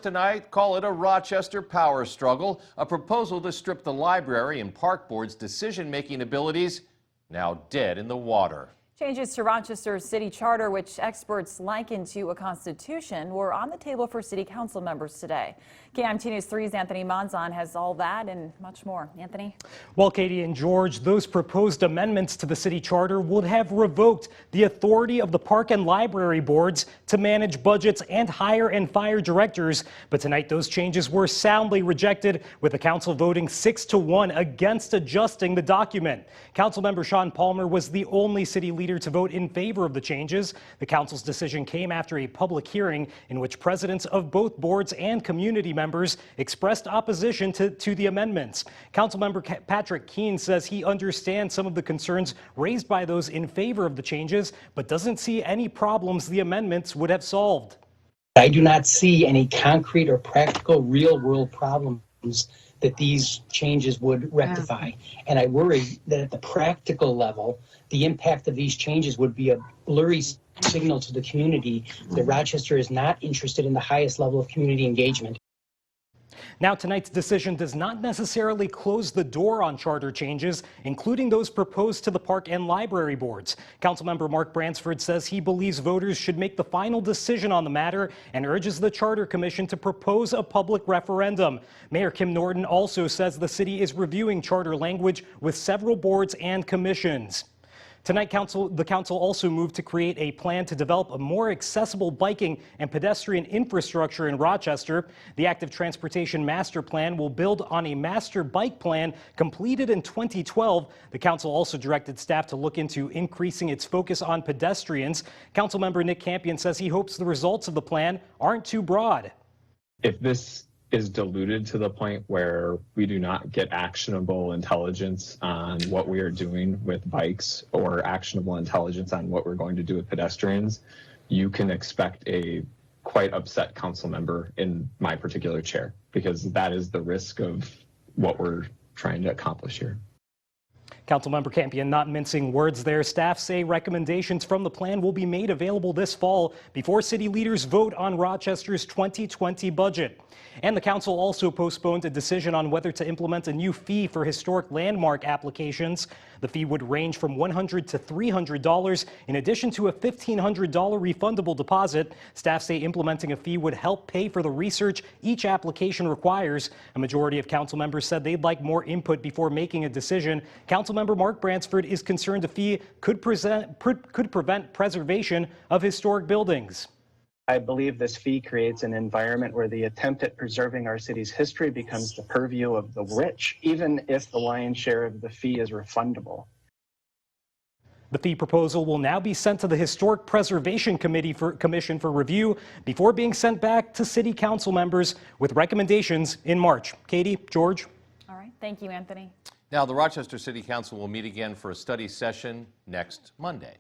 tonight. Call it a Rochester power struggle, a proposal to strip the library and park board's decision-making abilities, now dead in the water. Changes to Rochester City Charter, which experts liken to a constitution, were on the table for City Council members today. KMT News 3's Anthony Monzon has all that and much more. Anthony? Well, Katie and George, those proposed amendments to the City Charter would have revoked the authority of the park and library boards to manage budgets and hire and fire directors. But tonight, those changes were soundly rejected, with the council voting 6-1 against adjusting the document. Councilmember Sean Palmer was the only city leader to vote in favor of the changes. The council's decision came after a public hearing in which presidents of both boards and community members expressed opposition to the amendments. Councilmember Patrick Keene says he understands some of the concerns raised by those in favor of the changes, but doesn't see any problems the amendments would have solved. I do not see any concrete or practical real-world problems that these changes would rectify. And I worry that at the practical level, the impact of these changes would be a blurry signal to the community that Rochester is not interested in the highest level of community engagement. Now, tonight's decision does not necessarily close the door on charter changes, including those proposed to the park and library boards. Councilmember Mark Bransford says he believes voters should make the final decision on the matter and urges the Charter Commission to propose a public referendum. Mayor Kim Norton also says the city is reviewing charter language with several boards and commissions. Tonight, the council also moved to create a plan to develop a more accessible biking and pedestrian infrastructure in Rochester. The Active Transportation Master Plan will build on a master bike plan completed in 2012. The council also directed staff to look into increasing its focus on pedestrians. Councilmember Nick Campion says he hopes the results of the plan aren't too broad. If this is diluted to the point where we do not get actionable intelligence on what we are doing with bikes or actionable intelligence on what we're going to do with pedestrians, you can expect a quite upset council member in my particular chair, because that is the risk of what we're trying to accomplish here. Councilmember Campion not mincing words there. Staff say recommendations from the plan will be made available this fall before city leaders vote on Rochester's 2020 budget. And the council also postponed a decision on whether to implement a new fee for historic landmark applications. The fee would range from $100 to $300 in addition to a $1,500 refundable deposit. Staff say implementing a fee would help pay for the research each application requires. A majority of council members said they'd like more input before making a decision. Councilmember Mark Bransford is concerned the fee could prevent preservation of historic buildings. I believe this fee creates an environment where the attempt at preserving our city's history becomes the purview of the rich, even if the lion's share of the fee is refundable. The fee proposal will now be sent to the Historic Preservation Commission for review before being sent back to City Council members with recommendations in March. Katie, George. All right. Thank you, Anthony. Now, the Rochester City Council will meet again for a study session next Monday.